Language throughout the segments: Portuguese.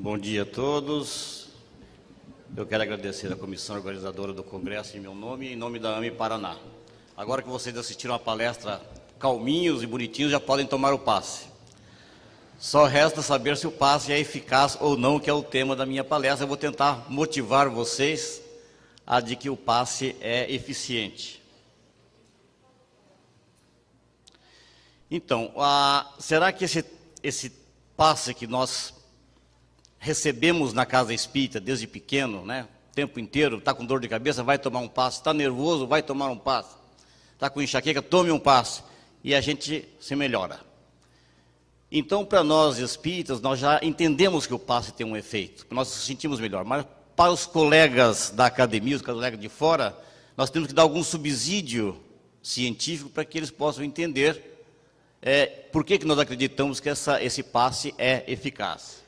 Bom dia a todos. Eu quero agradecer à comissão organizadora do Congresso em meu nome e em nome da AME Paraná. Agora que vocês assistiram a palestra calminhos e bonitinhos, já podem tomar o passe. Só resta saber se o passe é eficaz ou não, que é o tema da minha palestra. Eu vou tentar motivar vocês a de que o passe é eficiente. Então, será que esse passe que nós recebemos na casa espírita desde pequeno, né, o tempo inteiro, está com dor de cabeça, vai tomar um passe, está nervoso, vai tomar um passe, está com enxaqueca, tome um passe, e a gente se melhora. Então, para nós espíritas, nós já entendemos que o passe tem um efeito, nós nos sentimos melhor, mas para os colegas da academia, os colegas de fora, nós temos que dar algum subsídio científico para que eles possam entender por que nós acreditamos que esse passe é eficaz.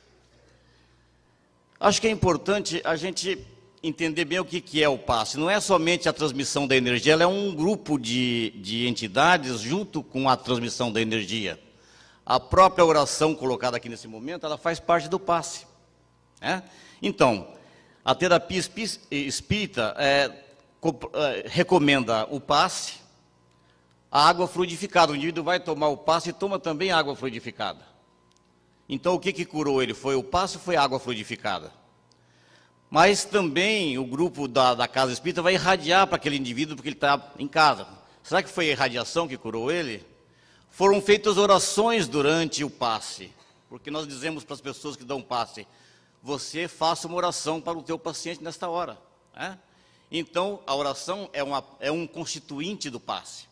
Acho que é importante a gente entender bem o que é o passe. Não é somente a transmissão da energia, ela é um grupo de entidades junto com a transmissão da energia. A própria oração colocada aqui nesse momento, ela faz parte do passe. Então, a terapia espírita recomenda o passe, a água fluidificada. O indivíduo vai tomar o passe e toma também água fluidificada. Então, o que curou ele? Foi o passe ou foi a água fluidificada? Mas também o grupo da casa espírita vai irradiar para aquele indivíduo, porque ele está em casa. Será que foi a irradiação que curou ele? Foram feitas orações durante o passe, porque nós dizemos para as pessoas que dão passe, você faça uma oração para o teu paciente nesta hora. Então, a oração é um constituinte do passe.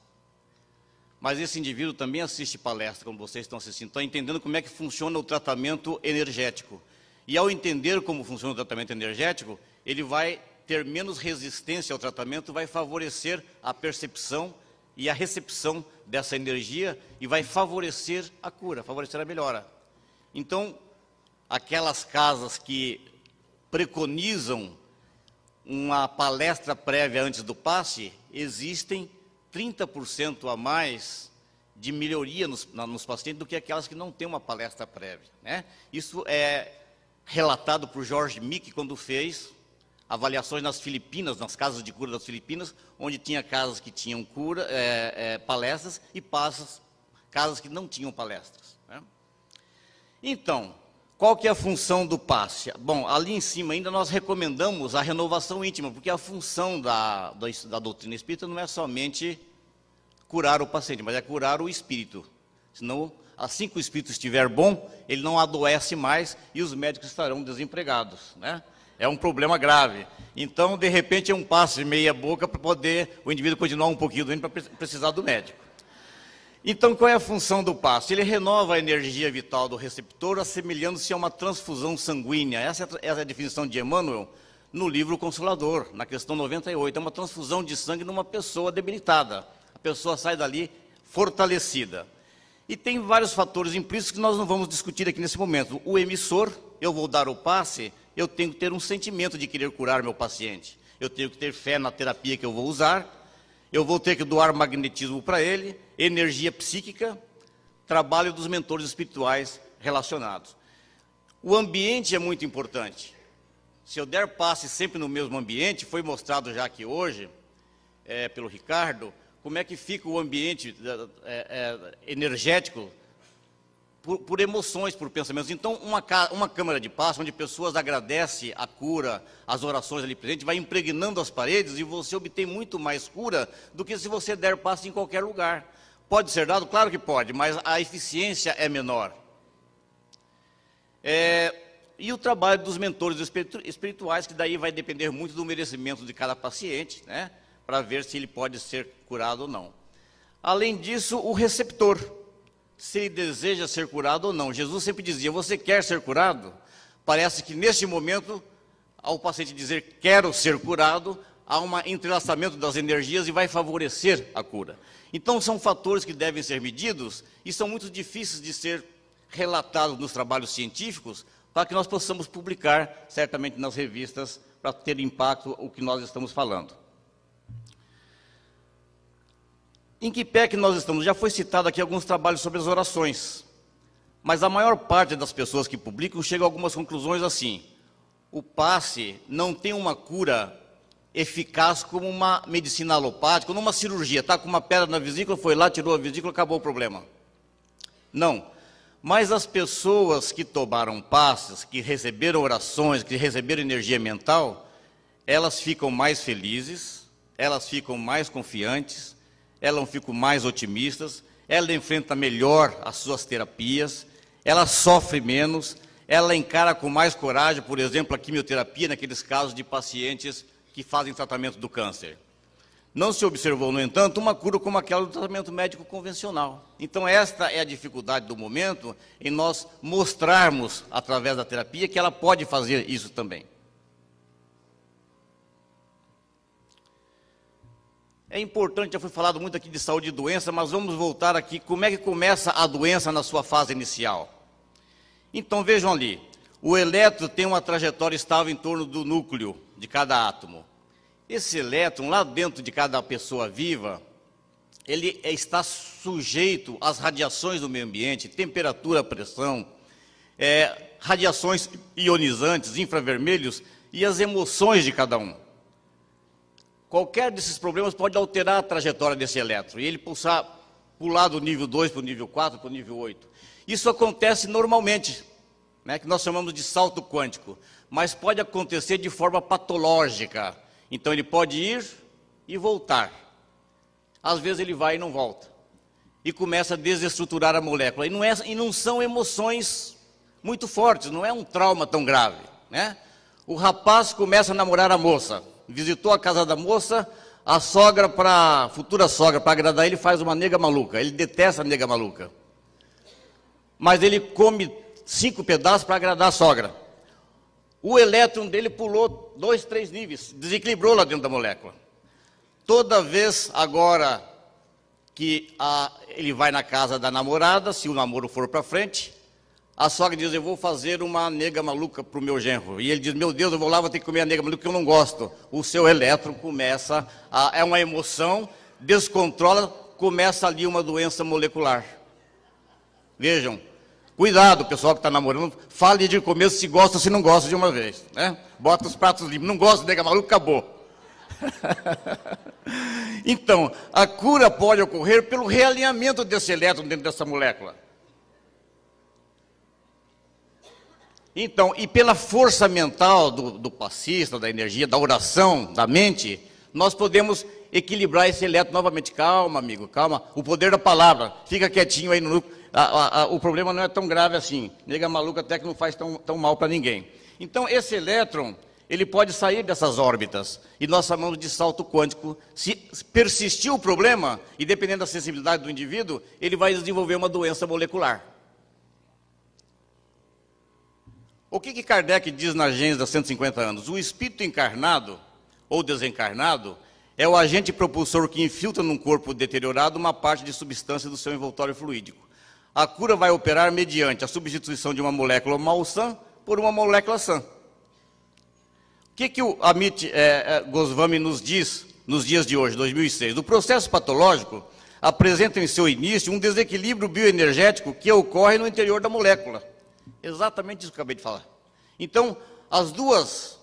Mas esse indivíduo também assiste palestra, como vocês estão assistindo, está entendendo como é que funciona o tratamento energético. E ao entender como funciona o tratamento energético, ele vai ter menos resistência ao tratamento, vai favorecer a percepção e a recepção dessa energia e vai favorecer a cura, favorecer a melhora. Então, aquelas casas que preconizam uma palestra prévia antes do passe, existem 30% a mais de melhoria nos pacientes do que aquelas que não têm uma palestra prévia. Isso é relatado por George Mick quando fez avaliações nas Filipinas, nas casas de cura das Filipinas, onde tinha casas que tinham palestras e casas que não tinham palestras. Então, qual que é a função do passe? Bom, ali em cima ainda nós recomendamos a renovação íntima, porque a função da doutrina espírita não é somente curar o paciente, mas é curar o espírito. Senão, assim que o espírito estiver bom, ele não adoece mais e os médicos estarão desempregados. É um problema grave. Então, de repente, é um passe meia boca para poder o indivíduo continuar um pouquinho doente para precisar do médico. Então, qual é a função do passe? Ele renova a energia vital do receptor, assemelhando-se a uma transfusão sanguínea. Essa é a definição de Emmanuel no livro Consolador, na questão 98. É uma transfusão de sangue numa pessoa debilitada. A pessoa sai dali fortalecida. E tem vários fatores implícitos que nós não vamos discutir aqui nesse momento. O emissor, eu vou dar o passe, eu tenho que ter um sentimento de querer curar meu paciente. Eu tenho que ter fé na terapia que eu vou usar. Eu vou ter que doar magnetismo para ele, energia psíquica, trabalho dos mentores espirituais relacionados. O ambiente é muito importante. Se eu der passe sempre no mesmo ambiente, foi mostrado já aqui hoje, pelo Ricardo, como é que fica o ambiente energético por emoções, por pensamentos. Então, uma câmara de passe, onde pessoas agradecem a cura, as orações ali presentes, vai impregnando as paredes e você obtém muito mais cura do que se você der passe em qualquer lugar. Pode ser dado? Claro que pode, mas a eficiência é menor. E o trabalho dos mentores espirituais, que daí vai depender muito do merecimento de cada paciente, para ver se ele pode ser curado ou não. Além disso, o receptor, se ele deseja ser curado ou não. Jesus sempre dizia, você quer ser curado? Parece que neste momento, ao paciente dizer quero ser curado, há um entrelaçamento das energias e vai favorecer a cura. Então são fatores que devem ser medidos e são muito difíceis de ser relatados nos trabalhos científicos para que nós possamos publicar certamente nas revistas para ter impacto o que nós estamos falando. Em que pé que nós estamos? Já foi citado aqui alguns trabalhos sobre as orações. Mas a maior parte das pessoas que publicam chega a algumas conclusões assim: o passe não tem uma cura eficaz como uma medicina alopática, como uma cirurgia. Está com uma pedra na vesícula, foi lá, tirou a vesícula, acabou o problema. Não. Mas as pessoas que tomaram passes, que receberam orações, que receberam energia mental, elas ficam mais felizes, elas ficam mais confiantes, elas ficam mais otimistas, ela enfrenta melhor as suas terapias, ela sofre menos, ela encara com mais coragem, por exemplo, a quimioterapia, naqueles casos de pacientes que fazem tratamento do câncer. Não se observou, no entanto, uma cura como aquela do tratamento médico convencional. Então, esta é a dificuldade do momento, em nós mostrarmos, através da terapia, que ela pode fazer isso também. É importante, já foi falado muito aqui de saúde e doença, mas vamos voltar aqui, como é que começa a doença na sua fase inicial? Então, vejam ali, o elétron tem uma trajetória estável em torno do núcleo de cada átomo. Esse elétron, lá dentro de cada pessoa viva, ele está sujeito às radiações do meio ambiente, temperatura, pressão, radiações ionizantes, infravermelhos e as emoções de cada um. Qualquer desses problemas pode alterar a trajetória desse elétron, e ele pular do nível 2 para o nível 4, para o nível 8. Isso acontece normalmente, né, que nós chamamos de salto quântico, mas pode acontecer de forma patológica. Então ele pode ir e voltar. Às vezes ele vai e não volta. E começa a desestruturar a molécula. E não são emoções muito fortes, não é um trauma tão grave, né? O rapaz começa a namorar a moça. Visitou a casa da moça, a futura sogra, para agradar ele, faz uma nega maluca. Ele detesta a nega maluca. Mas ele come 5 pedaços para agradar a sogra. O elétron dele pulou 2, 3 níveis, desequilibrou lá dentro da molécula. Toda vez agora que ele vai na casa da namorada, se o namoro for para frente, a sogra diz: eu vou fazer uma nega maluca para o meu genro. E ele diz: meu Deus, eu vou lá, vou ter que comer a nega maluca que eu não gosto. O seu elétron começa, é uma emoção, descontrola, começa ali uma doença molecular. Vejam. Cuidado, pessoal que está namorando, fale de começo se gosta ou se não gosta de uma vez, né? Bota os pratos limpos, não gosta, nega maluco, acabou. Então, a cura pode ocorrer pelo realinhamento desse elétron dentro dessa molécula. Então, e pela força mental do passista, da energia, da oração, da mente, nós podemos equilibrar esse elétron novamente. Calma, amigo, calma. O poder da palavra, fica quietinho aí no núcleo. O problema não é tão grave assim. Nega maluca até que não faz tão mal para ninguém. Então, esse elétron, ele pode sair dessas órbitas. E nós chamamos de salto quântico. Se persistir o problema, e dependendo da sensibilidade do indivíduo, ele vai desenvolver uma doença molecular. O que Kardec diz na Gênesis há 150 anos? O espírito encarnado, ou desencarnado, é o agente propulsor que infiltra num corpo deteriorado uma parte de substância do seu envoltório fluídico. A cura vai operar mediante a substituição de uma molécula malsã por uma molécula sã. O que o Amit Goswami nos diz nos dias de hoje, 2006? O processo patológico apresenta em seu início um desequilíbrio bioenergético que ocorre no interior da molécula. Exatamente isso que eu acabei de falar. Então, as duas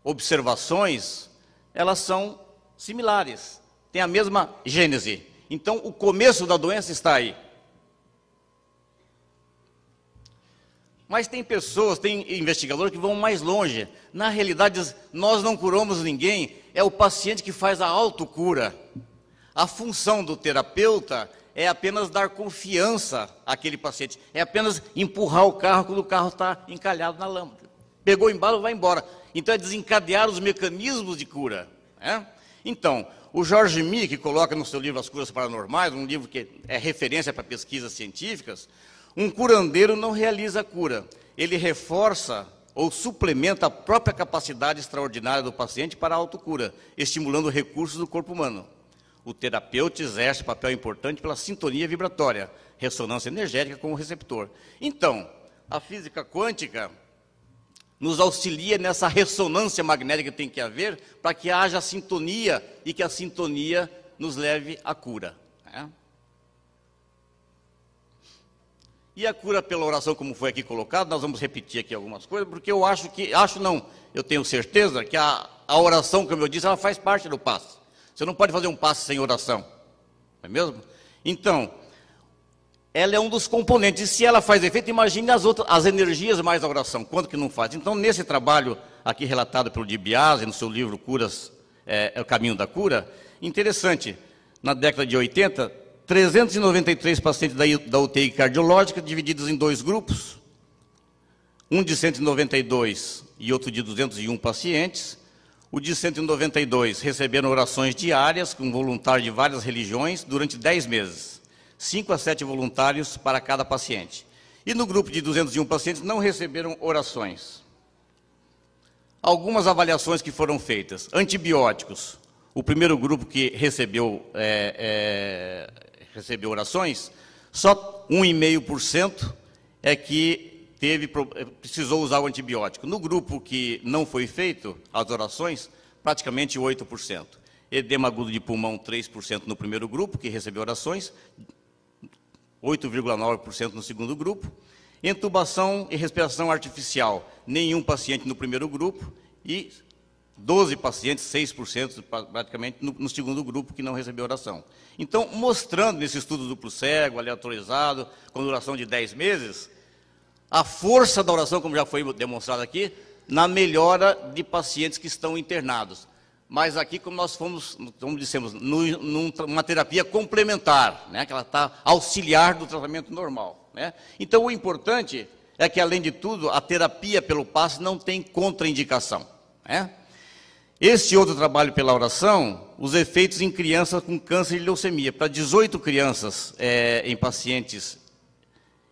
observações, elas são similares, têm a mesma gênese. Então, o começo da doença está aí. Mas tem pessoas, tem investigadores que vão mais longe. Na realidade, nós não curamos ninguém, é o paciente que faz a autocura. A função do terapeuta é apenas dar confiança àquele paciente, é apenas empurrar o carro quando o carro está encalhado na lama. Pegou o embalo, vai embora. Então é desencadear os mecanismos de cura, né? Então, o Jorge Mi, que coloca no seu livro As Curas Paranormais, um livro que é referência para pesquisas científicas, um curandeiro não realiza a cura, ele reforça ou suplementa a própria capacidade extraordinária do paciente para a autocura, estimulando recursos do corpo humano. O terapeuta exerce papel importante pela sintonia vibratória, ressonância energética com o receptor. Então, a física quântica nos auxilia nessa ressonância magnética que tem que haver para que haja sintonia e que a sintonia nos leve à cura, né? E a cura pela oração, como foi aqui colocado, nós vamos repetir aqui algumas coisas, porque eu eu tenho certeza que a oração, como eu disse, ela faz parte do passe. Você não pode fazer um passe sem oração, não é mesmo? Então, ela é um dos componentes, e se ela faz efeito, imagine as energias mais a oração, quanto que não faz. Então, nesse trabalho aqui relatado pelo DiBiase, no seu livro Curas, é o Caminho da Cura, interessante, na década de 80, 393 pacientes da UTI cardiológica, divididos em 2 grupos, um de 192 e outro de 201 pacientes. O de 192 receberam orações diárias com voluntários de várias religiões durante 10 meses, 5 a 7 voluntários para cada paciente. E no grupo de 201 pacientes não receberam orações. Algumas avaliações que foram feitas. Antibióticos. O primeiro grupo que recebeu orações, só 1,5% é que precisou usar o antibiótico. No grupo que não foi feito as orações, praticamente 8%. Edema agudo de pulmão, 3% no primeiro grupo, que recebeu orações, 8,9% no segundo grupo. Intubação e respiração artificial, nenhum paciente no primeiro grupo e 12 pacientes, 6% praticamente, no segundo grupo que não recebeu oração. Então, mostrando nesse estudo duplo cego, aleatorizado, com duração de 10 meses, a força da oração, como já foi demonstrado aqui, na melhora de pacientes que estão internados. Mas aqui, como nós fomos, como dissemos, numa terapia complementar, né, que ela está auxiliar do tratamento normal, né? Então, o importante é que, além de tudo, a terapia pelo passe não tem contraindicação, né? Este outro trabalho pela oração, os efeitos em crianças com câncer e leucemia. Para 18 crianças em pacientes,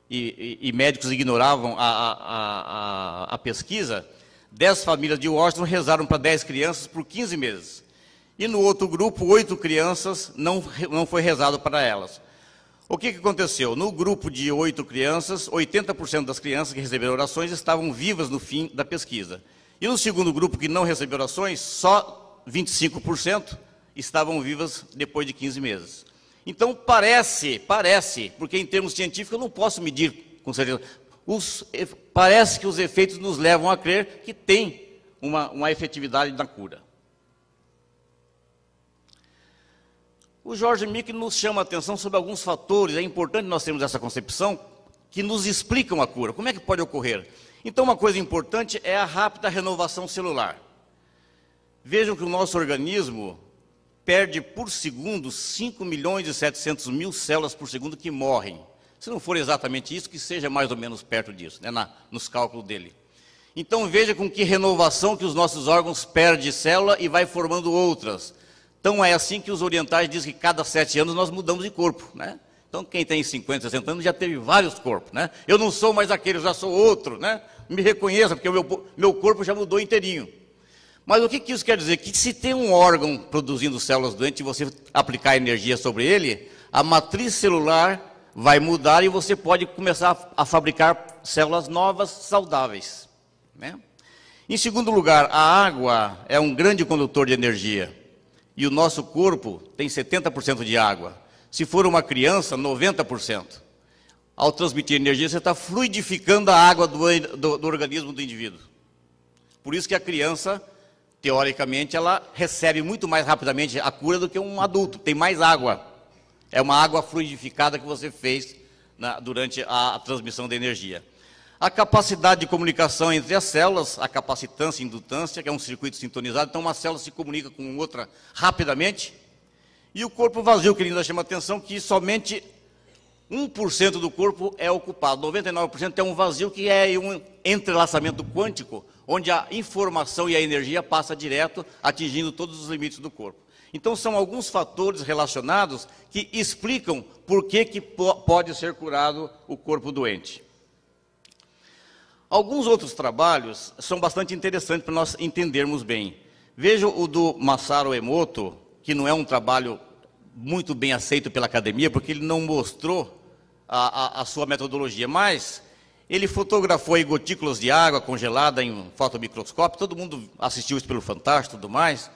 e médicos ignoravam a pesquisa, 10 famílias de Washington rezaram para 10 crianças por 15 meses. E no outro grupo, 8 crianças não foi rezado para elas. O que aconteceu? No grupo de 8 crianças, 80% das crianças que receberam orações estavam vivas no fim da pesquisa. E no segundo grupo, que não recebeu orações, só 25% estavam vivas depois de 15 meses. Então, parece, porque em termos científicos eu não posso medir com certeza, parece que os efeitos nos levam a crer que tem uma efetividade na cura. O George Mick nos chama a atenção sobre alguns fatores, é importante nós termos essa concepção, que nos explicam a cura. Como é que pode ocorrer? Então, uma coisa importante é a rápida renovação celular. Vejam que o nosso organismo perde por segundo 5.700.000 células por segundo que morrem. Se não for exatamente isso, que seja mais ou menos perto disso, né, nos cálculos dele. Então, veja com que renovação que os nossos órgãos perdem célula e vai formando outras. Então, é assim que os orientais dizem que cada 7 anos nós mudamos de corpo, né? Então, quem tem 50, 60 anos já teve vários corpos, né? Eu não sou mais aquele, eu já sou outro, né? Me reconheça, porque o meu corpo já mudou inteirinho. Mas o que isso quer dizer? Que se tem um órgão produzindo células doentes e você aplicar energia sobre ele, a matriz celular vai mudar e você pode começar a fabricar células novas, saudáveis, né? Em segundo lugar, a água é um grande condutor de energia. E o nosso corpo tem 70% de água. Se for uma criança, 90%. Ao transmitir energia, você está fluidificando a água do organismo do indivíduo. Por isso que a criança, teoricamente, ela recebe muito mais rapidamente a cura do que um adulto. Tem mais água. É uma água fluidificada que você fez durante a transmissão da energia. A capacidade de comunicação entre as células, a capacitância e indutância, que é um circuito sintonizado, então uma célula se comunica com outra rapidamente. E o corpo vazio, que ele ainda chama a atenção, que somente 1% do corpo é ocupado, 99% é um vazio, que é um entrelaçamento quântico, onde a informação e a energia passam direto, atingindo todos os limites do corpo. Então, são alguns fatores relacionados que explicam por que pode ser curado o corpo doente. Alguns outros trabalhos são bastante interessantes para nós entendermos bem. Veja o do Masaru Emoto, que não é um trabalho muito bem aceito pela academia, porque ele não mostrou a sua metodologia, mas ele fotografou aí gotículas de água congelada em fotomicroscópio, todo mundo assistiu isso pelo Fantástico e tudo mais,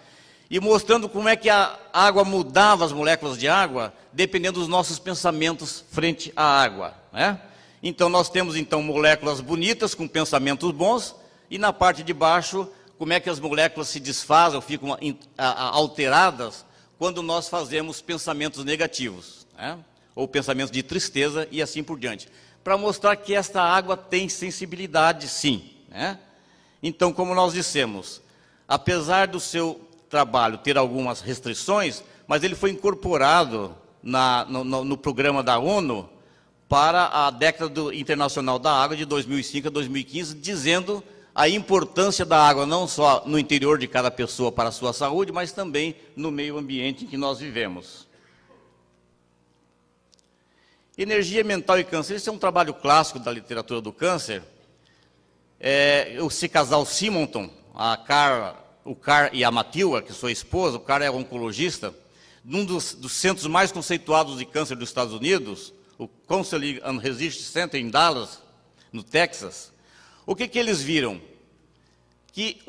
e mostrando como é que a água mudava as moléculas de água, dependendo dos nossos pensamentos frente à água, né? Então nós temos então moléculas bonitas com pensamentos bons, e na parte de baixo, como é que as moléculas se desfazem ou ficam alteradas quando nós fazemos pensamentos negativos, né? Ou pensamentos de tristeza e assim por diante, para mostrar que esta água tem sensibilidade, sim, né? Então, como nós dissemos, apesar do seu trabalho ter algumas restrições, mas ele foi incorporado no programa da ONU para a década internacional da água de 2005 a 2015, dizendo a importância da água não só no interior de cada pessoa para a sua saúde, mas também no meio ambiente em que nós vivemos. Energia mental e câncer. Esse é um trabalho clássico da literatura do câncer. Esse casal Simonton, o Carl e a Matilda, que é sua esposa, o Carl é oncologista, num dos centros mais conceituados de câncer dos Estados Unidos, o Counseling and Research Center em Dallas, no Texas. O que eles viram? Que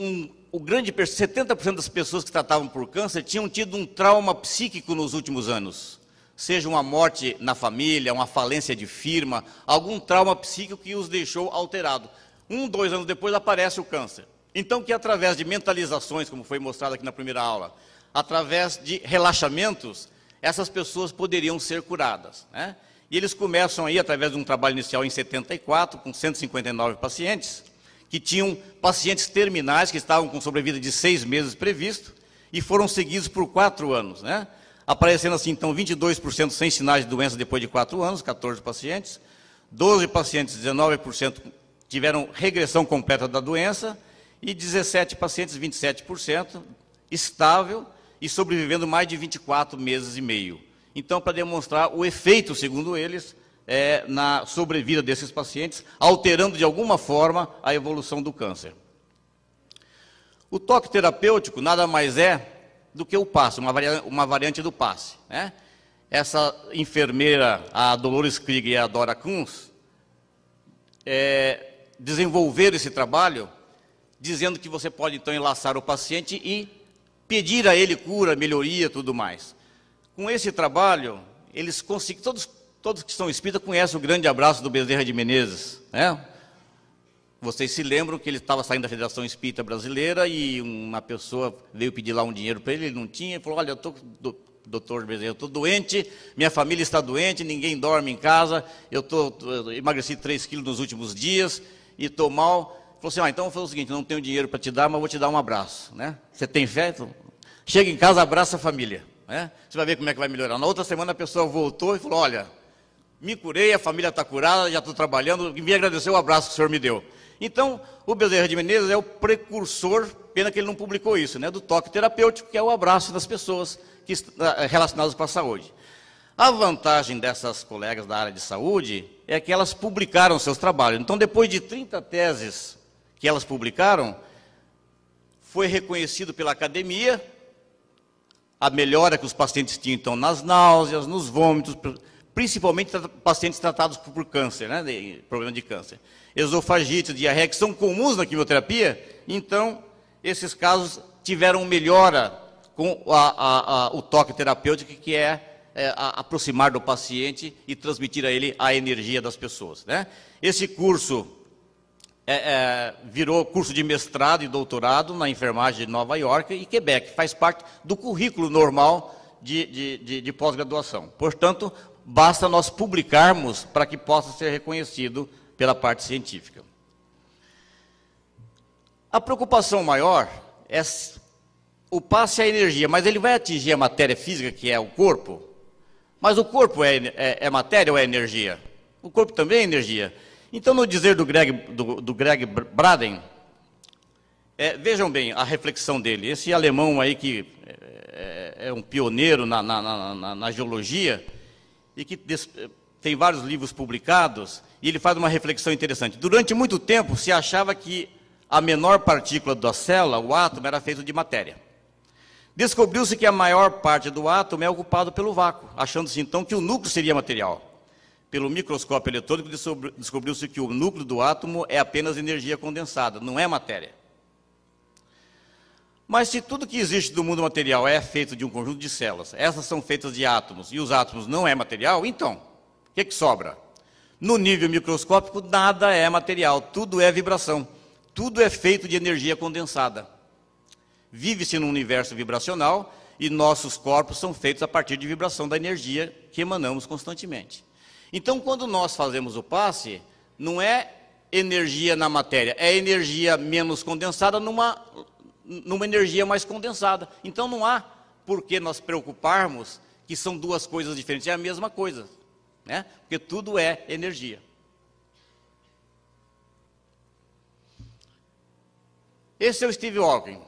70% das pessoas que tratavam por câncer tinham tido um trauma psíquico nos últimos anos. Seja uma morte na família, uma falência de firma, algum trauma psíquico que os deixou alterados. 2 anos depois aparece o câncer. Então, que através de mentalizações, como foi mostrado aqui na primeira aula, através de relaxamentos, essas pessoas poderiam ser curadas, né? E eles começam aí, através de um trabalho inicial em 74, com 159 pacientes, que tinham pacientes terminais, que estavam com sobrevida de 6 meses previsto, e foram seguidos por 4 anos, né? Aparecendo assim, então, 22% sem sinais de doença depois de 4 anos, 14 pacientes, 12 pacientes, 19%, tiveram regressão completa da doença, e 17 pacientes, 27%, estável e sobrevivendo mais de 24 meses e meio. Então, para demonstrar o efeito, segundo eles, na sobrevida desses pacientes, alterando de alguma forma a evolução do câncer. O toque terapêutico nada mais é do que o passe, uma variante do passe, né? Essa enfermeira, a Dolores Krieger e a Dora Kunz, desenvolveram esse trabalho, dizendo que você pode então enlaçar o paciente e pedir a ele cura, melhoria, tudo mais. Com esse trabalho, eles conseguiram, todos que são espíritas conhecem o grande abraço do Bezerra de Menezes, né? Vocês se lembram que ele estava saindo da Federação Espírita Brasileira e uma pessoa veio pedir lá um dinheiro para ele, ele não tinha, e falou: olha, doutor Bezerra, eu estou doente, minha família está doente, ninguém dorme em casa, eu emagreci 3 quilos nos últimos dias e estou mal. Falou assim: então foi o seguinte, não tenho dinheiro para te dar, mas vou te dar um abraço, né? Você tem fé? Chega em casa, abraça a família, né? Você vai ver como é que vai melhorar. Na outra semana a pessoa voltou e falou: olha, me curei, a família está curada, já estou trabalhando, e me agradecer o abraço que o senhor me deu. Então, o Bezerra de Menezes é o precursor, pena que ele não publicou isso, né, do toque terapêutico, que é o abraço das pessoas relacionadas com a saúde. A vantagem dessas colegas da área de saúde é que elas publicaram seus trabalhos. Então, depois de 30 teses que elas publicaram, foi reconhecido pela academia a melhora que os pacientes tinham, então, nas náuseas, nos vômitos, principalmente pacientes tratados por câncer, né, problema de câncer. Esofagite, diarreia, que são comuns na quimioterapia, então, esses casos tiveram melhora com o toque terapêutico, que é aproximar do paciente e transmitir a ele a energia das pessoas, né? Esse curso virou curso de mestrado e doutorado na enfermagem de Nova York e Quebec, faz parte do currículo normal de pós-graduação. Portanto, basta nós publicarmos para que possa ser reconhecido pela parte científica. A preocupação maior é o passe à energia, mas ele vai atingir a matéria física, que é o corpo. Mas o corpo é matéria ou é energia? O corpo também é energia. Então, no dizer do Greg Braden, vejam bem a reflexão dele. Esse alemão aí que é um pioneiro na geologia e que tem vários livros publicados, e ele faz uma reflexão interessante. Durante muito tempo se achava que a menor partícula da célula, o átomo, era feito de matéria. Descobriu-se que a maior parte do átomo é ocupado pelo vácuo, achando-se então que o núcleo seria material. Pelo microscópio eletrônico descobriu-se que o núcleo do átomo é apenas energia condensada, não é matéria. Mas se tudo que existe do mundo material é feito de um conjunto de células, essas são feitas de átomos, e os átomos não é material, então, o que sobra? No nível microscópico, nada é material, tudo é vibração. Tudo é feito de energia condensada. Vive-se num universo vibracional e nossos corpos são feitos a partir de vibração da energia que emanamos constantemente. Então, quando nós fazemos o passe, não é energia na matéria, é energia menos condensada numa energia mais condensada. Então, não há por que nós preocuparmos que são duas coisas diferentes, é a mesma coisa, né? Porque tudo é energia. Esse é o Steve Hawking,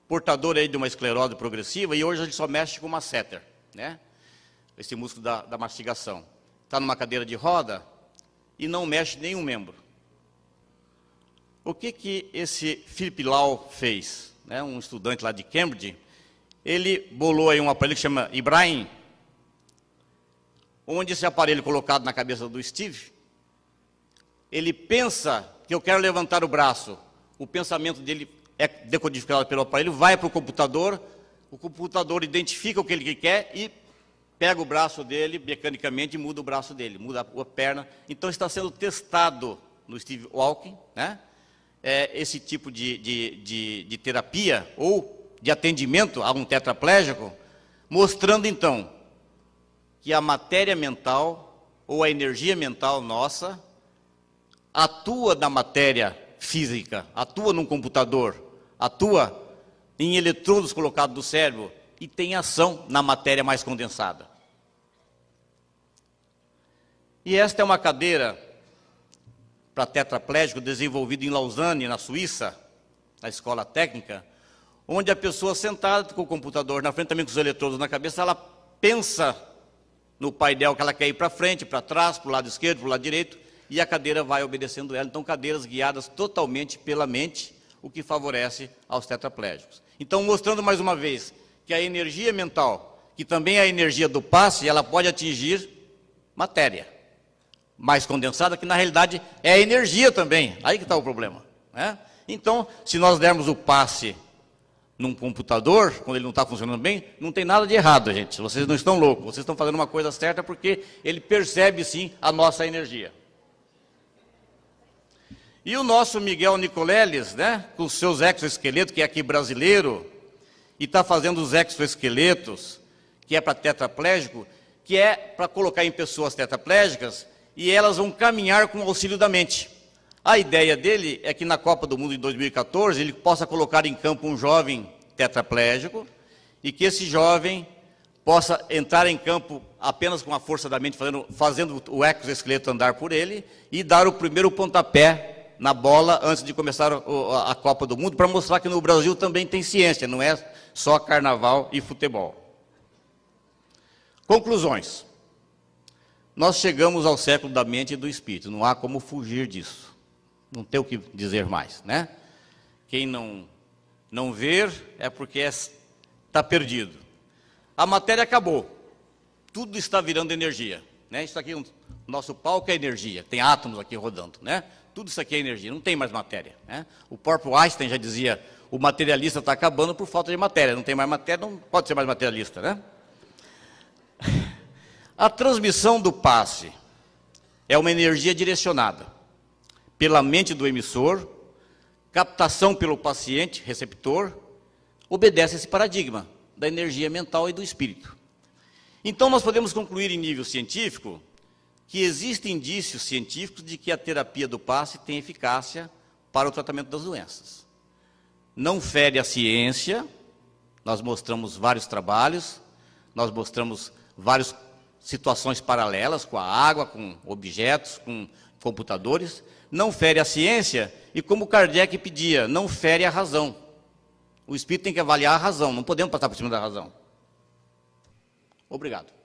portador aí de uma esclerose progressiva, e hoje ele só mexe com o masseter, né? Esse músculo da mastigação. Está numa cadeira de roda e não mexe nenhum membro. O que esse Philip Lau fez? Né? Um estudante lá de Cambridge, ele bolou aí um aparelho que chama Ibrahim, onde esse aparelho colocado na cabeça do Steve, ele pensa que eu quero levantar o braço, o pensamento dele é decodificado pelo aparelho, vai para o computador identifica o que ele quer e pega o braço dele mecanicamente e muda o braço dele, muda a perna. Então está sendo testado no Steve Hawking, né? Esse tipo de terapia ou de atendimento a um tetraplégico, mostrando então que a matéria mental ou a energia mental nossa atua na matéria física, atua num computador, atua em eletrodos colocados no cérebro e tem ação na matéria mais condensada. E esta é uma cadeira para tetraplégico desenvolvida em Lausanne, na Suíça, na escola técnica, onde a pessoa sentada com o computador na frente, também com os eletrodos na cabeça, ela pensa no painel que ela quer ir para frente, para trás, para o lado esquerdo, para o lado direito, e a cadeira vai obedecendo ela. Então, cadeiras guiadas totalmente pela mente, o que favorece aos tetraplégicos. Então, mostrando mais uma vez que a energia mental, que também é a energia do passe, ela pode atingir matéria mais condensada, que na realidade é energia também. Aí que está o problema, né? Então, se nós dermos o passe num computador, quando ele não está funcionando bem, não tem nada de errado, gente. Vocês não estão loucos, vocês estão fazendo uma coisa certa porque ele percebe sim a nossa energia. E o nosso Miguel Nicoleles, né, com os seus exoesqueletos, que é aqui brasileiro, e está fazendo os exoesqueletos, que é para tetraplégico, que é para colocar em pessoas tetraplégicas, e elas vão caminhar com o auxílio da mente. A ideia dele é que na Copa do Mundo de 2014, ele possa colocar em campo um jovem tetraplégico, e que esse jovem possa entrar em campo apenas com a força da mente, fazendo o exoesqueleto andar por ele, e dar o primeiro pontapé na bola antes de começar a Copa do Mundo, para mostrar que no Brasil também tem ciência, não é só carnaval e futebol. Conclusões. Nós chegamos ao século da mente e do espírito, não há como fugir disso. Não tem o que dizer mais, né? Quem não ver é porque está perdido. A matéria acabou. Tudo está virando energia, né? Isso aqui, o nosso palco é energia, tem átomos aqui rodando, né? Tudo isso aqui é energia, não tem mais matéria, né? O próprio Einstein já dizia, o materialista está acabando por falta de matéria. Não tem mais matéria, não pode ser mais materialista, né? A transmissão do passe é uma energia direcionada pela mente do emissor, captação pelo paciente, receptor, obedece a esse paradigma da energia mental e do espírito. Então, nós podemos concluir em nível científico que existem indícios científicos de que a terapia do passe tem eficácia para o tratamento das doenças. Não fere a ciência, nós mostramos vários trabalhos, nós mostramos várias situações paralelas com a água, com objetos, com computadores. Não fere a ciência e, como Kardec pedia, não fere a razão. O espírito tem que avaliar a razão, não podemos passar por cima da razão. Obrigado.